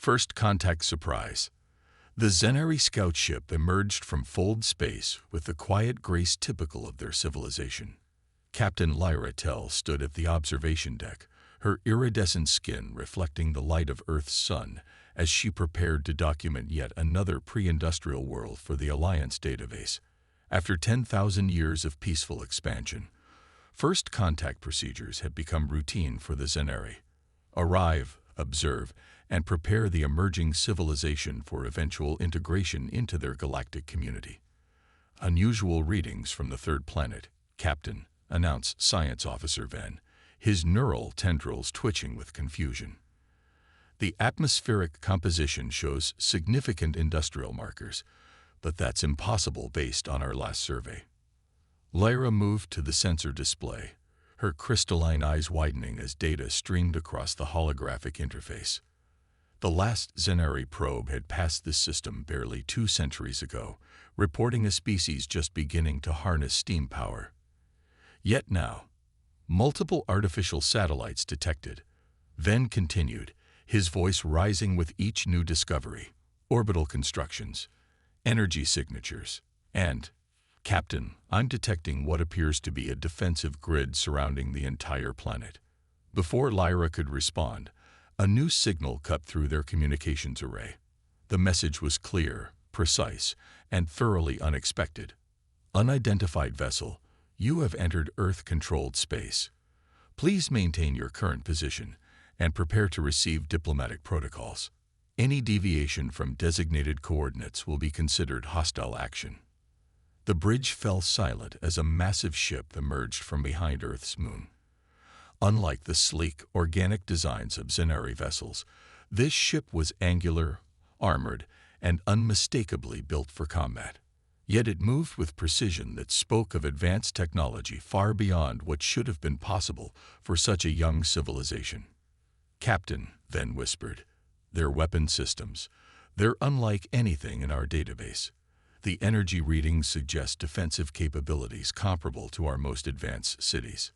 First contact surprise. The Zenari scout ship emerged from fold space with the quiet grace typical of their civilization. Captain Lyra Tell stood at the observation deck, her iridescent skin reflecting the light of Earth's sun as she prepared to document yet another pre-industrial world for the Alliance database. After 10,000 years of peaceful expansion, first contact procedures had become routine for the Zenari. Arrive, observe, and prepare the emerging civilization for eventual integration into their galactic community. Unusual readings from the third planet, Captain, announced Science Officer Venn, his neural tendrils twitching with confusion. The atmospheric composition shows significant industrial markers, but that's impossible based on our last survey. Lyra moved to the sensor display, her crystalline eyes widening as data streamed across the holographic interface. The last Zenari probe had passed this system barely 2 centuries ago, reporting a species just beginning to harness steam power. Yet now, multiple artificial satellites detected. Venn continued, his voice rising with each new discovery: orbital constructions, energy signatures, and, Captain, I'm detecting what appears to be a defensive grid surrounding the entire planet. Before Lyra could respond, a new signal cut through their communications array. The message was clear, precise, and thoroughly unexpected. Unidentified vessel, you have entered Earth-controlled space. Please maintain your current position and prepare to receive diplomatic protocols. Any deviation from designated coordinates will be considered hostile action. The bridge fell silent as a massive ship emerged from behind Earth's moon. Unlike the sleek, organic designs of Zenari vessels, this ship was angular, armored, and unmistakably built for combat. Yet it moved with precision that spoke of advanced technology far beyond what should have been possible for such a young civilization. Captain, Venn whispered, their weapon systems, they're unlike anything in our database. The energy readings suggest defensive capabilities comparable to our most advanced cities.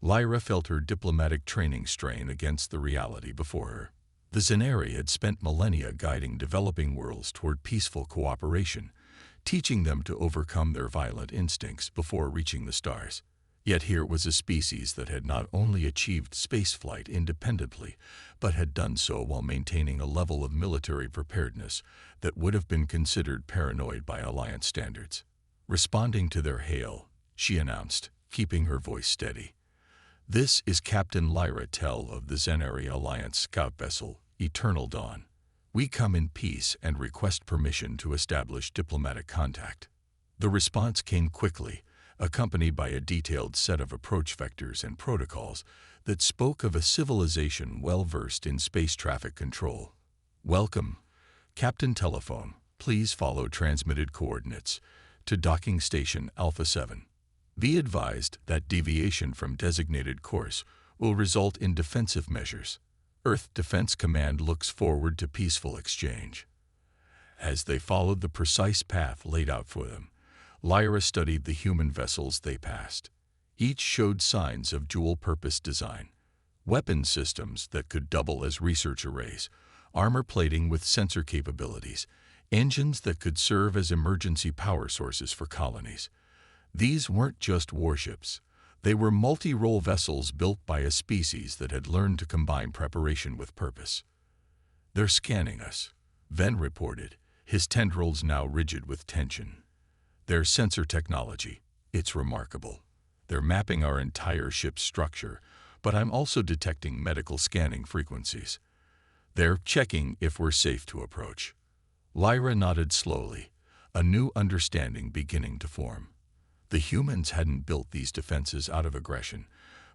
Lyra felt her diplomatic training strain against the reality before her. The Zenari had spent millennia guiding developing worlds toward peaceful cooperation, teaching them to overcome their violent instincts before reaching the stars. Yet here was a species that had not only achieved spaceflight independently, but had done so while maintaining a level of military preparedness that would have been considered paranoid by Alliance standards. Responding to their hail, she announced, keeping her voice steady, "This is Captain Lyra Tell of the Zenari Alliance scout vessel, Eternal Dawn. We come in peace and request permission to establish diplomatic contact." The response came quickly, accompanied by a detailed set of approach vectors and protocols that spoke of a civilization well-versed in space traffic control. "Welcome, Captain Telephone. Please follow transmitted coordinates to docking station Alpha 7. Be advised that deviation from designated course will result in defensive measures. Earth Defense Command looks forward to peaceful exchange." As they followed the precise path laid out for them, Lyra studied the human vessels they passed. Each showed signs of dual-purpose design: weapon systems that could double as research arrays, armor plating with sensor capabilities, engines that could serve as emergency power sources for colonies. These weren't just warships. They were multi-role vessels built by a species that had learned to combine preparation with purpose. "They're scanning us," Venn reported, his tendrils now rigid with tension. "Their sensor technology, it's remarkable. They're mapping our entire ship's structure, but I'm also detecting medical scanning frequencies. They're checking if we're safe to approach." Lyra nodded slowly, a new understanding beginning to form. The humans hadn't built these defenses out of aggression,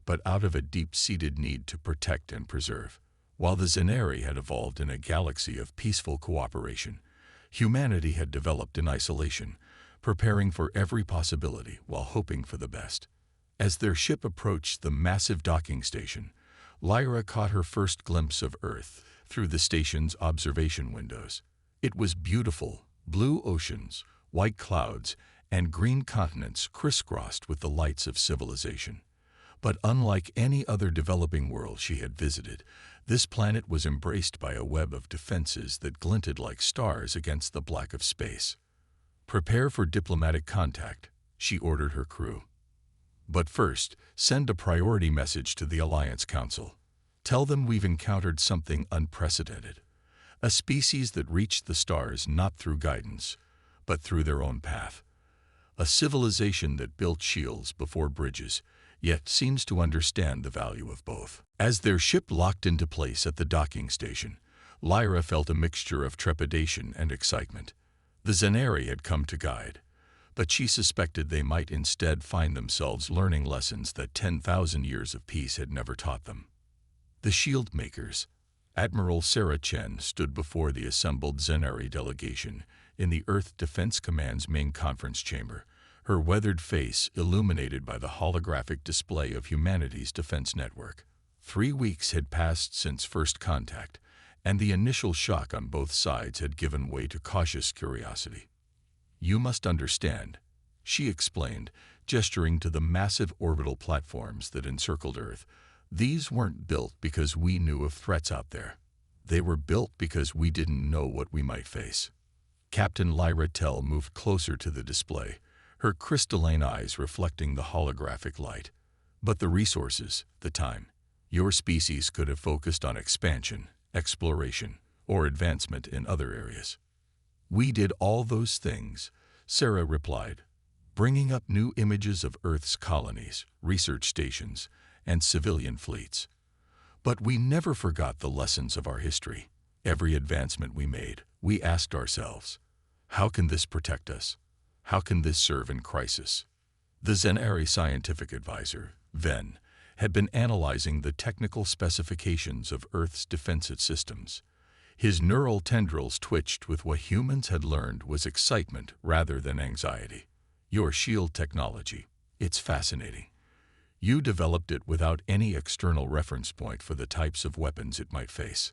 but out of a deep-seated need to protect and preserve. While the Zenari had evolved in a galaxy of peaceful cooperation, humanity had developed in isolation, preparing for every possibility while hoping for the best. As their ship approached the massive docking station, Lyra caught her first glimpse of Earth through the station's observation windows. It was beautiful: blue oceans, white clouds, and green continents crisscrossed with the lights of civilization. But unlike any other developing world she had visited, this planet was embraced by a web of defenses that glinted like stars against the black of space. "Prepare for diplomatic contact," she ordered her crew. "But first, send a priority message to the Alliance Council. Tell them we've encountered something unprecedented. A species that reached the stars not through guidance, but through their own path. A civilization that built shields before bridges, yet seems to understand the value of both." As their ship locked into place at the docking station, Lyra felt a mixture of trepidation and excitement. The Zenari had come to guide, but she suspected they might instead find themselves learning lessons that 10,000 years of peace had never taught them. The shield makers, Admiral Sarah Chen, stood before the assembled Zenari delegation in the Earth Defense Command's main conference chamber, her weathered face illuminated by the holographic display of humanity's defense network. 3 weeks had passed since first contact, and the initial shock on both sides had given way to cautious curiosity. "You must understand," she explained, gesturing to the massive orbital platforms that encircled Earth. "These weren't built because we knew of threats out there. They were built because we didn't know what we might face." Captain Lyra Tell moved closer to the display, her crystalline eyes reflecting the holographic light. "But the resources, the time. Your species could have focused on expansion, exploration, or advancement in other areas." "We did all those things," Sarah replied, bringing up new images of Earth's colonies, research stations, and civilian fleets. "But we never forgot the lessons of our history. Every advancement we made, we asked ourselves, how can this protect us? How can this serve in crisis?" The Zenari scientific advisor, Ven, had been analyzing the technical specifications of Earth's defensive systems. His neural tendrils twitched with what humans had learned was excitement rather than anxiety. "Your shield technology, it's fascinating. You developed it without any external reference point for the types of weapons it might face.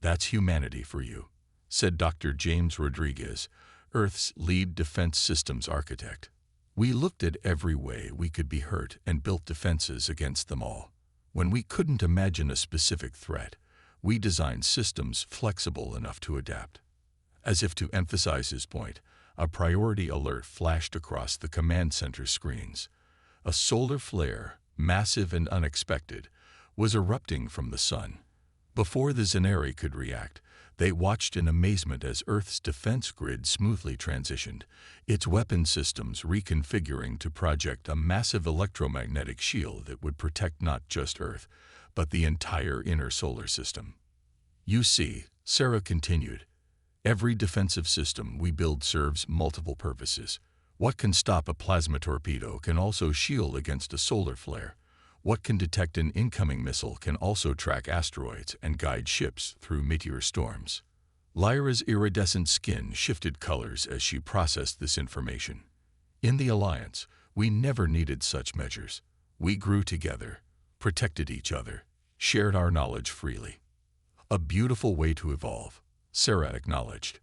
That's humanity for you," said Dr. James Rodriguez, Earth's lead defense systems architect. "We looked at every way we could be hurt and built defenses against them all. When we couldn't imagine a specific threat, we designed systems flexible enough to adapt." As if to emphasize his point, a priority alert flashed across the command center screens. A solar flare, massive and unexpected, was erupting from the sun. Before the Zenari could react, they watched in amazement as Earth's defense grid smoothly transitioned, its weapon systems reconfiguring to project a massive electromagnetic shield that would protect not just Earth, but the entire inner solar system. "You see," Sarah continued, "every defensive system we build serves multiple purposes. What can stop a plasma torpedo can also shield against a solar flare. What can detect an incoming missile can also track asteroids and guide ships through meteor storms." Lyra's iridescent skin shifted colors as she processed this information. "In the Alliance, we never needed such measures. We grew together, protected each other, shared our knowledge freely." "A beautiful way to evolve," Sarah acknowledged.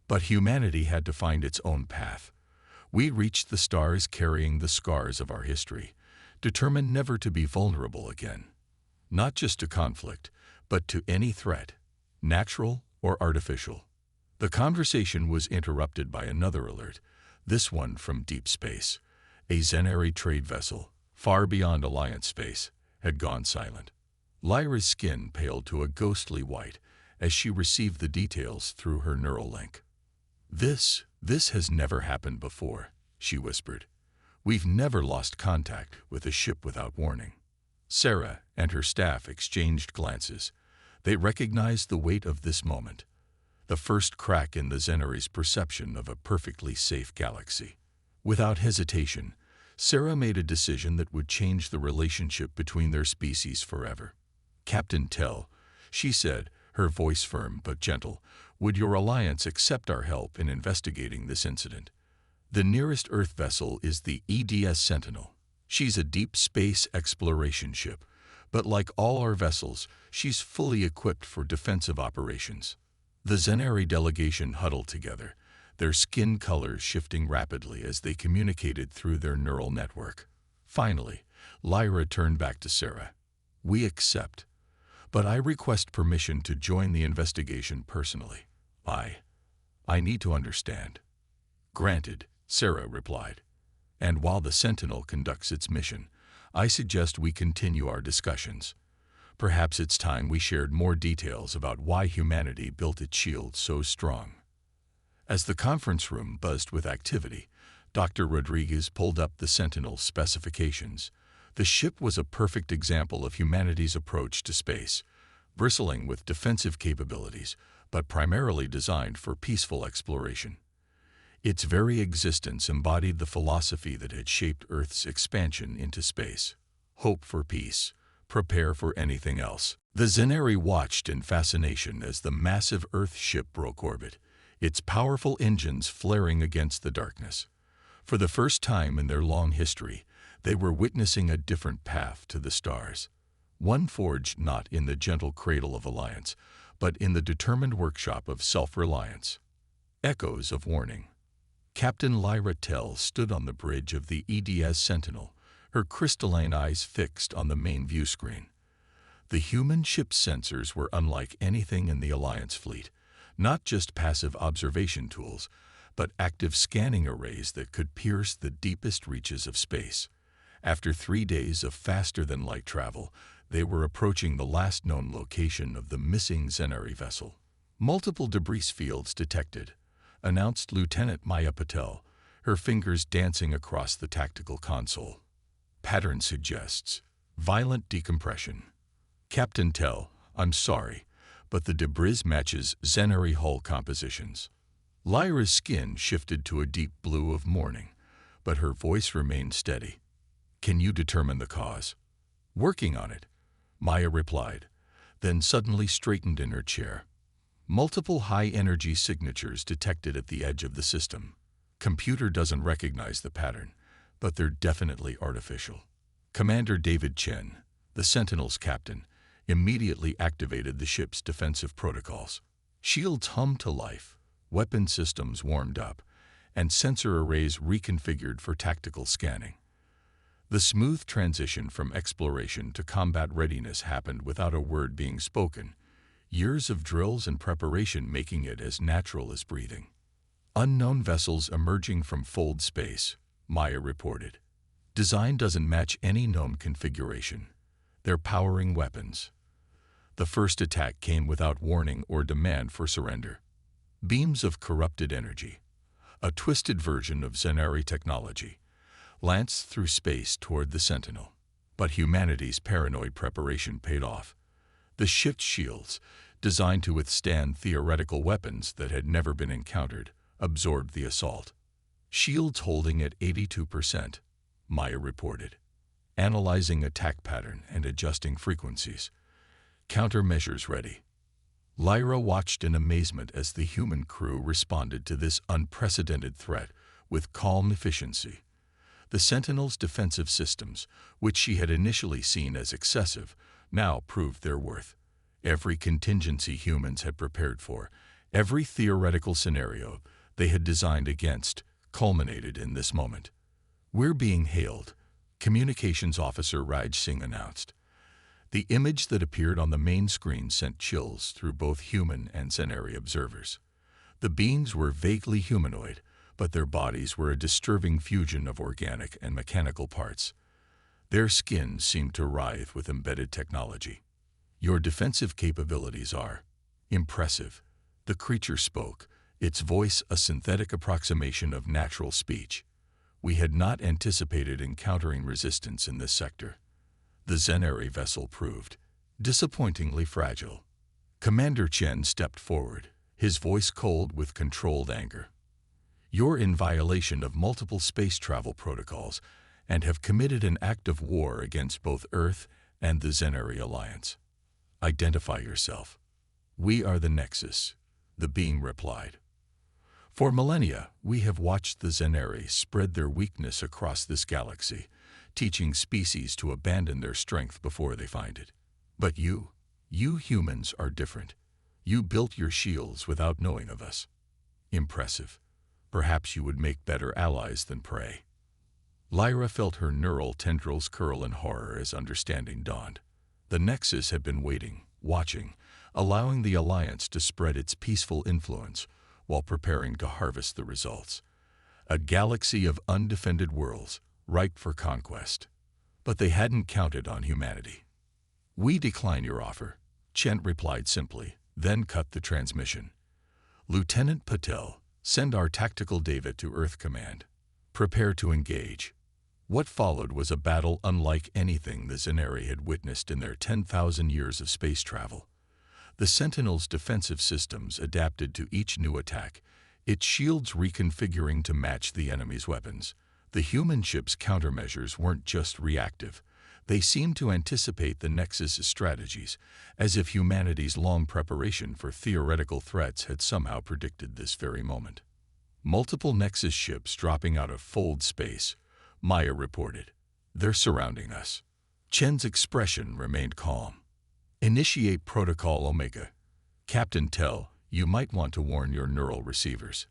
"But humanity had to find its own path. We reached the stars carrying the scars of our history, determined never to be vulnerable again. Not just to conflict, but to any threat, natural or artificial." The conversation was interrupted by another alert, this one from deep space. A Zenari trade vessel, far beyond Alliance space, had gone silent. Lyra's skin paled to a ghostly white as she received the details through her neural link. This has never happened before," she whispered. "We've never lost contact with a ship without warning." Sarah and her staff exchanged glances. They recognized the weight of this moment, the first crack in the Zenari's perception of a perfectly safe galaxy. Without hesitation, Sarah made a decision that would change the relationship between their species forever. "Captain Tell," she said, her voice firm but gentle, "would your Alliance accept our help in investigating this incident? The nearest Earth vessel is the EDS Sentinel. She's a deep space exploration ship, but like all our vessels, she's fully equipped for defensive operations." The Zenari delegation huddled together, their skin colors shifting rapidly as they communicated through their neural network. Finally, Lyra turned back to Sarah. "We accept, but I request permission to join the investigation personally. I need to understand." "Granted," Sarah replied. "And while the Sentinel conducts its mission, I suggest we continue our discussions. Perhaps it's time we shared more details about why humanity built its shield so strong." As the conference room buzzed with activity, Dr. Rodriguez pulled up the Sentinel's specifications. The ship was a perfect example of humanity's approach to space, bristling with defensive capabilities, but primarily designed for peaceful exploration. Its very existence embodied the philosophy that had shaped Earth's expansion into space. Hope for peace. Prepare for anything else. The Zenari watched in fascination as the massive Earth ship broke orbit, its powerful engines flaring against the darkness. For the first time in their long history, they were witnessing a different path to the stars. One forged not in the gentle cradle of alliance, but in the determined workshop of self-reliance. Echoes of warning. Captain Lyra Tell stood on the bridge of the EDS Sentinel, her crystalline eyes fixed on the main view screen. The human ship's sensors were unlike anything in the Alliance fleet, not just passive observation tools, but active scanning arrays that could pierce the deepest reaches of space. After 3 days of faster-than-light travel, they were approaching the last known location of the missing Zenari vessel. "Multiple debris fields detected," announced Lieutenant Maya Patel, her fingers dancing across the tactical console. "Pattern suggests violent decompression." "Captain Tell, I'm sorry, but the debris matches Zenari hull compositions." Lyra's skin shifted to a deep blue of mourning, but her voice remained steady. "Can you determine the cause?" "Working on it," Maya replied, then suddenly straightened in her chair. "Multiple high-energy signatures detected at the edge of the system. Computer doesn't recognize the pattern, but they're definitely artificial." Commander David Chen, the Sentinel's captain, immediately activated the ship's defensive protocols. Shields hummed to life, weapon systems warmed up, and sensor arrays reconfigured for tactical scanning. The smooth transition from exploration to combat readiness happened without a word being spoken, years of drills and preparation making it as natural as breathing. "Unknown vessels emerging from fold space," Maya reported. "Design doesn't match any known configuration. They're powering weapons." The first attack came without warning or demand for surrender. Beams of corrupted energy, a twisted version of Zenari technology, lanced through space toward the Sentinel. But humanity's paranoid preparation paid off. The ship's shields, designed to withstand theoretical weapons that had never been encountered, absorbed the assault. "Shields holding at 82%, Maya reported, analyzing attack pattern and adjusting frequencies. "Countermeasures ready." Lyra watched in amazement as the human crew responded to this unprecedented threat with calm efficiency. The Sentinel's defensive systems, which she had initially seen as excessive, now proved their worth. Every contingency humans had prepared for, every theoretical scenario they had designed against, culminated in this moment. "We're being hailed," Communications Officer Raj Singh announced. The image that appeared on the main screen sent chills through both human and Zenari observers. The beings were vaguely humanoid, but their bodies were a disturbing fusion of organic and mechanical parts. Their skin seemed to writhe with embedded technology. "Your defensive capabilities are impressive," the creature spoke, its voice a synthetic approximation of natural speech. "We had not anticipated encountering resistance in this sector." The Zenari vessel proved disappointingly fragile. Commander Chen stepped forward, his voice cold with controlled anger. "You're in violation of multiple space travel protocols and have committed an act of war against both Earth and the Zenari Alliance. Identify yourself." "We are the Nexus," the being replied. "For millennia, we have watched the Zenari spread their weakness across this galaxy, teaching species to abandon their strength before they find it. But you humans are different. You built your shields without knowing of us. Impressive. Perhaps you would make better allies than prey." Lyra felt her neural tendrils curl in horror as understanding dawned. The Nexus had been waiting, watching, allowing the Alliance to spread its peaceful influence while preparing to harvest the results. A galaxy of undefended worlds, ripe for conquest. But they hadn't counted on humanity. "We decline your offer," Chen replied simply, then cut the transmission. "Lieutenant Patel, send our tactical David to Earth Command. Prepare to engage." What followed was a battle unlike anything the Zenari had witnessed in their 10,000 years of space travel. The Sentinel's defensive systems adapted to each new attack, its shields reconfiguring to match the enemy's weapons. The human ship's countermeasures weren't just reactive. They seemed to anticipate the Nexus's strategies, as if humanity's long preparation for theoretical threats had somehow predicted this very moment. Multiple Nexus ships dropping out of fold space, Maya reported. "They're surrounding us." Chen's expression remained calm. "Initiate Protocol Omega. Captain Tell, you might want to warn your neural receivers.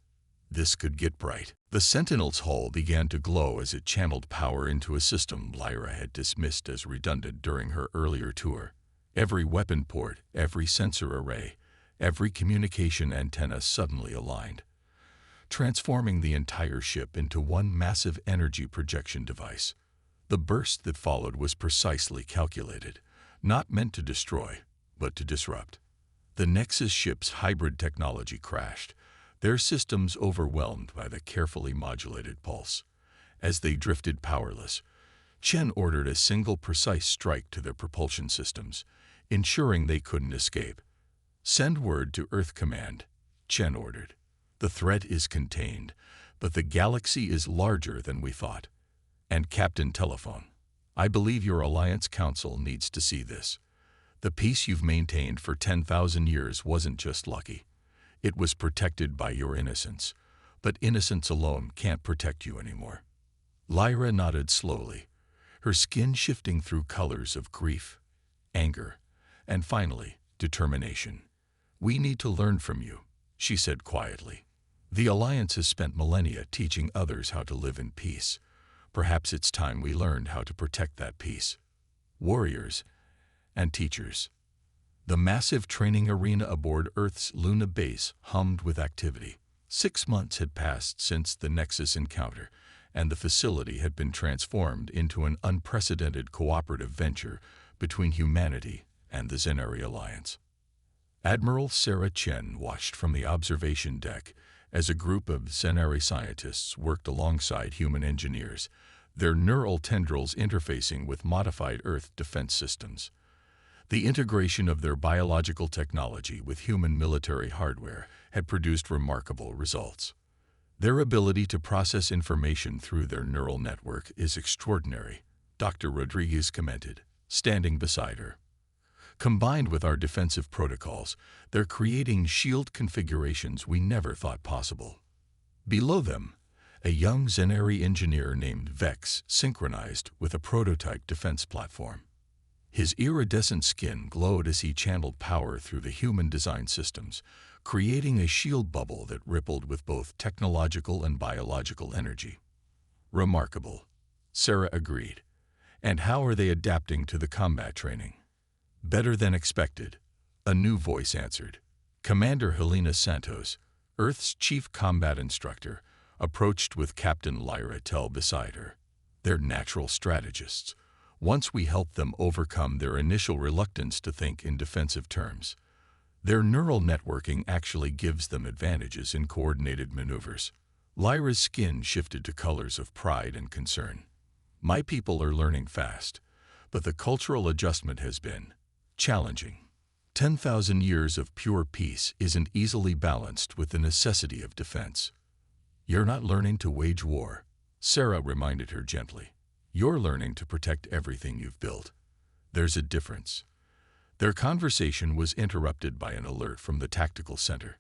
This could get bright." The Sentinel's hull began to glow as it channeled power into a system Lyra had dismissed as redundant during her earlier tour. Every weapon port, every sensor array, every communication antenna suddenly aligned, transforming the entire ship into one massive energy projection device. The burst that followed was precisely calculated, not meant to destroy, but to disrupt. The Nexus ship's hybrid technology crashed, their systems overwhelmed by the carefully modulated pulse. As they drifted powerless, Chen ordered a single precise strike to their propulsion systems, ensuring they couldn't escape. "Send word to Earth Command," Chen ordered. "The threat is contained, but the galaxy is larger than we thought. And Captain Telephone, I believe your Alliance Council needs to see this. The peace you've maintained for 10,000 years wasn't just lucky. It was protected by your innocence, but innocence alone can't protect you anymore." Lyra nodded slowly, her skin shifting through colors of grief, anger, and finally, determination. "We need to learn from you," she said quietly. "The Alliance has spent millennia teaching others how to live in peace. Perhaps it's time we learned how to protect that peace. Warriors and teachers." The massive training arena aboard Earth's Luna base hummed with activity. 6 months had passed since the Nexus encounter, and the facility had been transformed into an unprecedented cooperative venture between humanity and the Zenari Alliance. Admiral Sarah Chen watched from the observation deck as a group of Zenari scientists worked alongside human engineers, their neural tendrils interfacing with modified Earth defense systems. The integration of their biological technology with human military hardware had produced remarkable results. "Their ability to process information through their neural network is extraordinary," Dr. Rodriguez commented, standing beside her. "Combined with our defensive protocols, they're creating shield configurations we never thought possible." Below them, a young Zenari engineer named Vex synchronized with a prototype defense platform. His iridescent skin glowed as he channeled power through the human-designed systems, creating a shield bubble that rippled with both technological and biological energy. "Remarkable," Sarah agreed. "And how are they adapting to the combat training?" "Better than expected," a new voice answered. Commander Helena Santos, Earth's chief combat instructor, approached with Captain Lyra Tell beside her. "They're natural strategists. Once we help them overcome their initial reluctance to think in defensive terms, their neural networking actually gives them advantages in coordinated maneuvers." Lyra's skin shifted to colors of pride and concern. "My people are learning fast, but the cultural adjustment has been challenging. 10,000 years of pure peace isn't easily balanced with the necessity of defense." "You're not learning to wage war," Sarah reminded her gently. "You're learning to protect everything you've built. There's a difference." Their conversation was interrupted by an alert from the tactical center.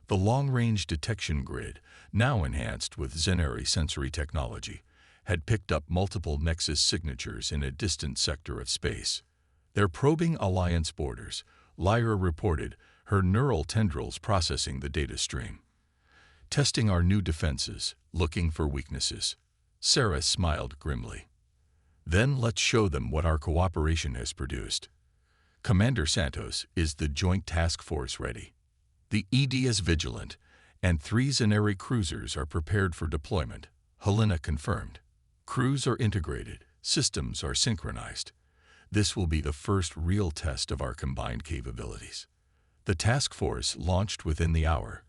The long-range detection grid, now enhanced with Zenari sensory technology, had picked up multiple Nexus signatures in a distant sector of space. "They're probing Alliance borders," Lyra reported, her neural tendrils processing the data stream. "Testing our new defenses, looking for weaknesses." Sarah smiled grimly. Then let's show them what our cooperation has produced. Commander Santos, is the Joint Task Force ready? The ED is vigilant, and 3 Zenari cruisers are prepared for deployment, Helena confirmed. Crews are integrated, systems are synchronized. This will be the first real test of our combined capabilities. The task force launched within the hour,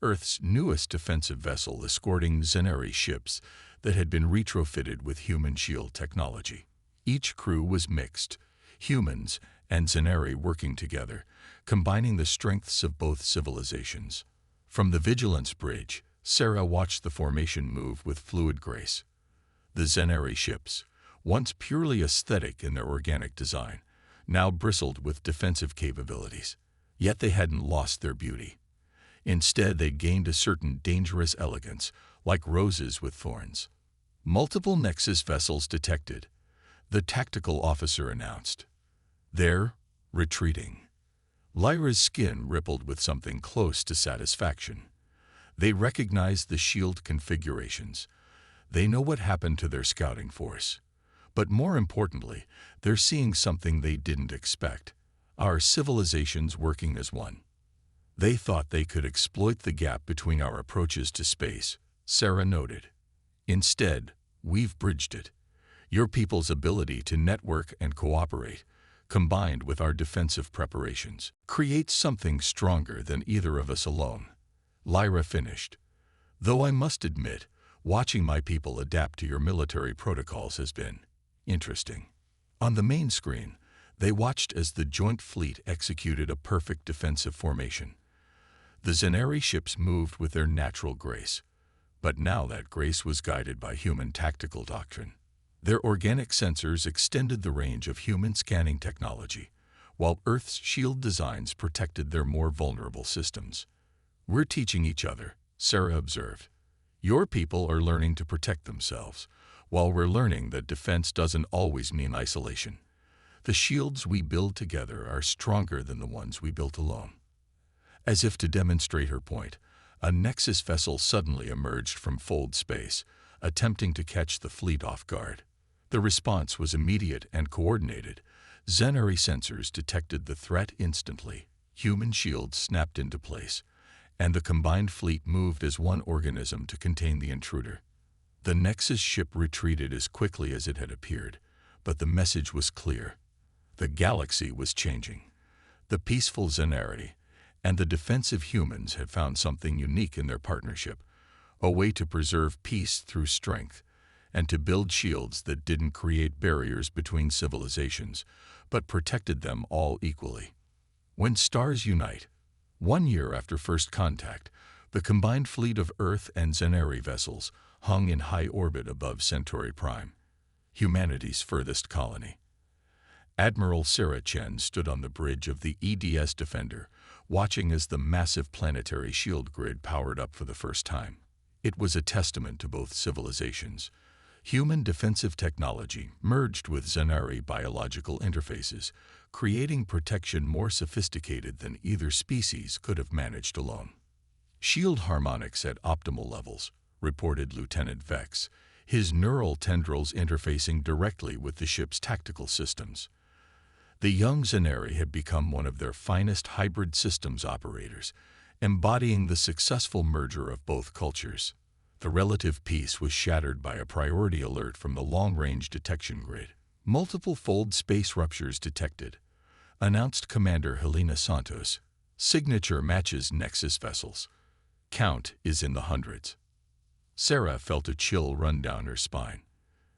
Earth's newest defensive vessel escorting Zenari ships that had been retrofitted with human shield technology. Each crew was mixed, humans and Zenari working together, combining the strengths of both civilizations. From the Vigilance Bridge, Sarah watched the formation move with fluid grace. The Zenari ships, once purely aesthetic in their organic design, now bristled with defensive capabilities. Yet they hadn't lost their beauty. Instead, they gained a certain dangerous elegance, like roses with thorns. Multiple Nexus vessels detected, the tactical officer announced. They're retreating. Lyra's skin rippled with something close to satisfaction. They recognized the shield configurations. They know what happened to their scouting force. But more importantly, they're seeing something they didn't expect. Our civilizations working as one. They thought they could exploit the gap between our approaches to space, Sarah noted. Instead, we've bridged it. Your people's ability to network and cooperate, combined with our defensive preparations, creates something stronger than either of us alone. Lyra finished. Though I must admit, watching my people adapt to your military protocols has been interesting. On the main screen, they watched as the joint fleet executed a perfect defensive formation. The Zenari ships moved with their natural grace, but now that grace was guided by human tactical doctrine. Their organic sensors extended the range of human scanning technology, while Earth's shield designs protected their more vulnerable systems. We're teaching each other, Sarah observed. Your people are learning to protect themselves, while we're learning that defense doesn't always mean isolation. The shields we build together are stronger than the ones we built alone. As if to demonstrate her point, a Nexus vessel suddenly emerged from fold space, attempting to catch the fleet off guard. The response was immediate and coordinated. Zenari sensors detected the threat instantly. Human shields snapped into place, and the combined fleet moved as one organism to contain the intruder. The Nexus ship retreated as quickly as it had appeared, but the message was clear. The galaxy was changing. The peaceful Zenari and the defensive humans had found something unique in their partnership, a way to preserve peace through strength, and to build shields that didn't create barriers between civilizations, but protected them all equally. When stars unite, 1 year after first contact, the combined fleet of Earth and Zenari vessels hung in high orbit above Centauri Prime, humanity's furthest colony. Admiral Sarah Chen stood on the bridge of the EDS Defender, watching as the massive planetary shield grid powered up for the first time. It was a testament to both civilizations. Human defensive technology merged with Zenari biological interfaces, creating protection more sophisticated than either species could have managed alone. Shield harmonics at optimal levels, reported Lieutenant Vex, his neural tendrils interfacing directly with the ship's tactical systems. The young Zenari had become one of their finest hybrid systems operators, embodying the successful merger of both cultures. The relative peace was shattered by a priority alert from the long-range detection grid. Multiple fold space ruptures detected, announced Commander Helena Santos. Signature matches Nexus vessels. Count is in the hundreds. Sarah felt a chill run down her spine.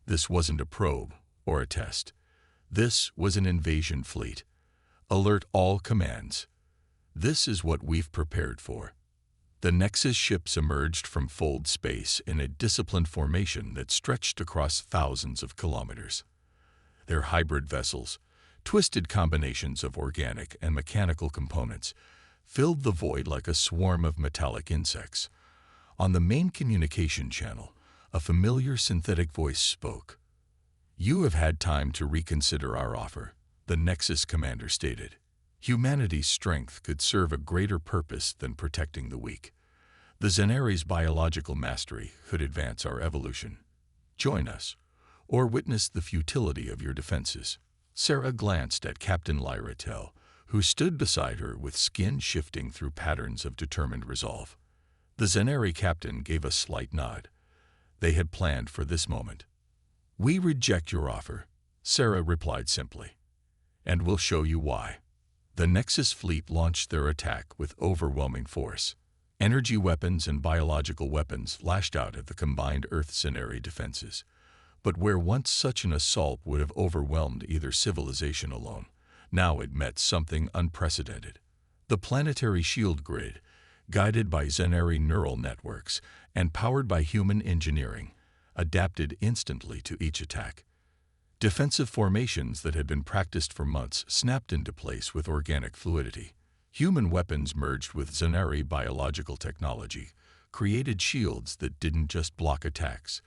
This wasn't a probe or a test. This was an invasion fleet. Alert all commands. This is what we've prepared for. The Nexus ships emerged from fold space in a disciplined formation that stretched across thousands of kilometers. Their hybrid vessels, twisted combinations of organic and mechanical components, filled the void like a swarm of metallic insects. On the main communication channel, a familiar synthetic voice spoke. "You have had time to reconsider our offer," the Nexus commander stated. Humanity's strength could serve a greater purpose than protecting the weak. The Zenari's biological mastery could advance our evolution. Join us, or witness the futility of your defenses. Sarah glanced at Captain Lyra Tell, who stood beside her with skin shifting through patterns of determined resolve. The Zenari captain gave a slight nod. They had planned for this moment. "We reject your offer," Sarah replied simply. "And we'll show you why." The Nexus fleet launched their attack with overwhelming force. Energy weapons and biological weapons lashed out at the combined Earth-Zenari defenses. But where once such an assault would have overwhelmed either civilization alone, now it met something unprecedented. The planetary shield grid, guided by Zenari neural networks and powered by human engineering, adapted instantly to each attack. Defensive formations that had been practiced for months snapped into place with organic fluidity. Human weapons merged with Zenari biological technology created shields that didn't just block attacks.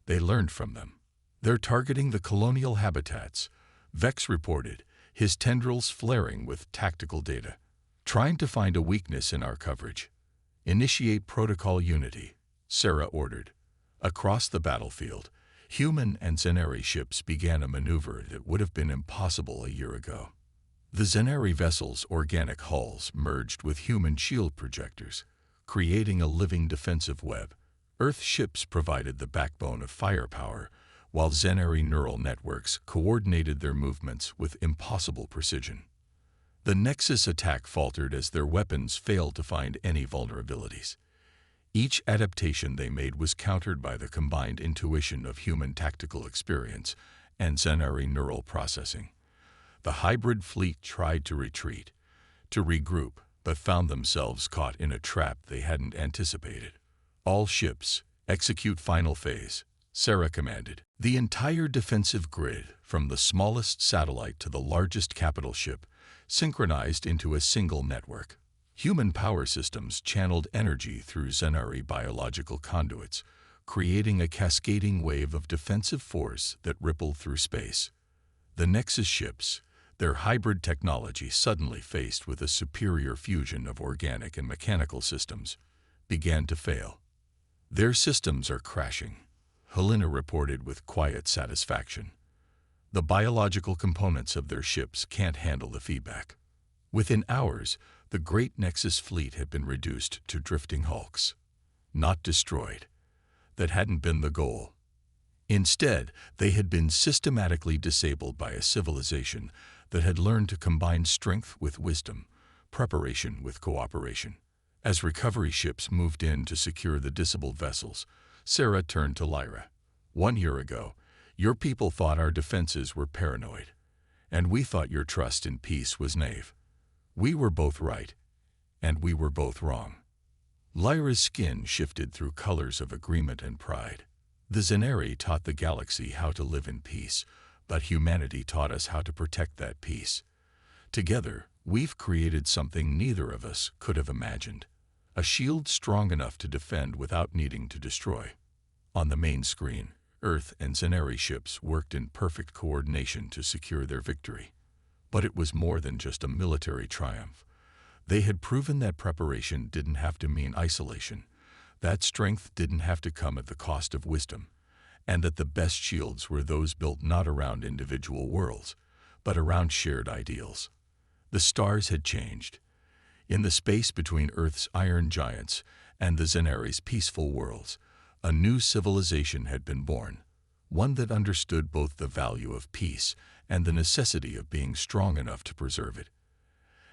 They learned from them. "They're targeting the colonial habitats," Vex reported, his tendrils flaring with tactical data. "Trying to find a weakness in our coverage." "Initiate Protocol Unity," Sarah ordered. Across the battlefield, human and Zenari ships began a maneuver that would have been impossible a year ago. The Zenari vessels' organic hulls merged with human shield projectors, creating a living defensive web. Earth ships provided the backbone of firepower, while Zenari neural networks coordinated their movements with impossible precision. The Nexus attack faltered as their weapons failed to find any vulnerabilities. Each adaptation they made was countered by the combined intuition of human tactical experience and Zenari neural processing. The hybrid fleet tried to retreat, to regroup, but found themselves caught in a trap they hadn't anticipated. "All ships, execute final phase," Sarah commanded. The entire defensive grid, from the smallest satellite to the largest capital ship, synchronized into a single network. Human power systems channeled energy through Zenari biological conduits, creating a cascading wave of defensive force that rippled through space. The Nexus ships, their hybrid technology suddenly faced with a superior fusion of organic and mechanical systems, began to fail. "Their systems are crashing," Helena reported with quiet satisfaction. "The biological components of their ships can't handle the feedback." Within hours, the great Nexus fleet had been reduced to drifting hulks. Not destroyed. That hadn't been the goal. Instead, they had been systematically disabled by a civilization that had learned to combine strength with wisdom, preparation with cooperation. As recovery ships moved in to secure the disabled vessels, Sarah turned to Lyra. "1 year ago, your people thought our defenses were paranoid, and we thought your trust in peace was naive. We were both right, and we were both wrong." Lyra's skin shifted through colors of agreement and pride. "The Zenari taught the galaxy how to live in peace, but humanity taught us how to protect that peace. Together, we've created something neither of us could have imagined. A shield strong enough to defend without needing to destroy." On the main screen, Earth and Zenari ships worked in perfect coordination to secure their victory. But it was more than just a military triumph. They had proven that preparation didn't have to mean isolation, that strength didn't have to come at the cost of wisdom, and that the best shields were those built not around individual worlds, but around shared ideals. The stars had changed. In the space between Earth's iron giants and the Zenari's peaceful worlds, a new civilization had been born, one that understood both the value of peace and the necessity of being strong enough to preserve it.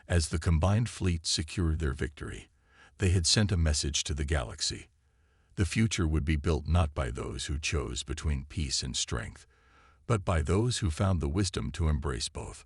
As the combined fleet secured their victory, they had sent a message to the galaxy. The future would be built not by those who chose between peace and strength, but by those who found the wisdom to embrace both.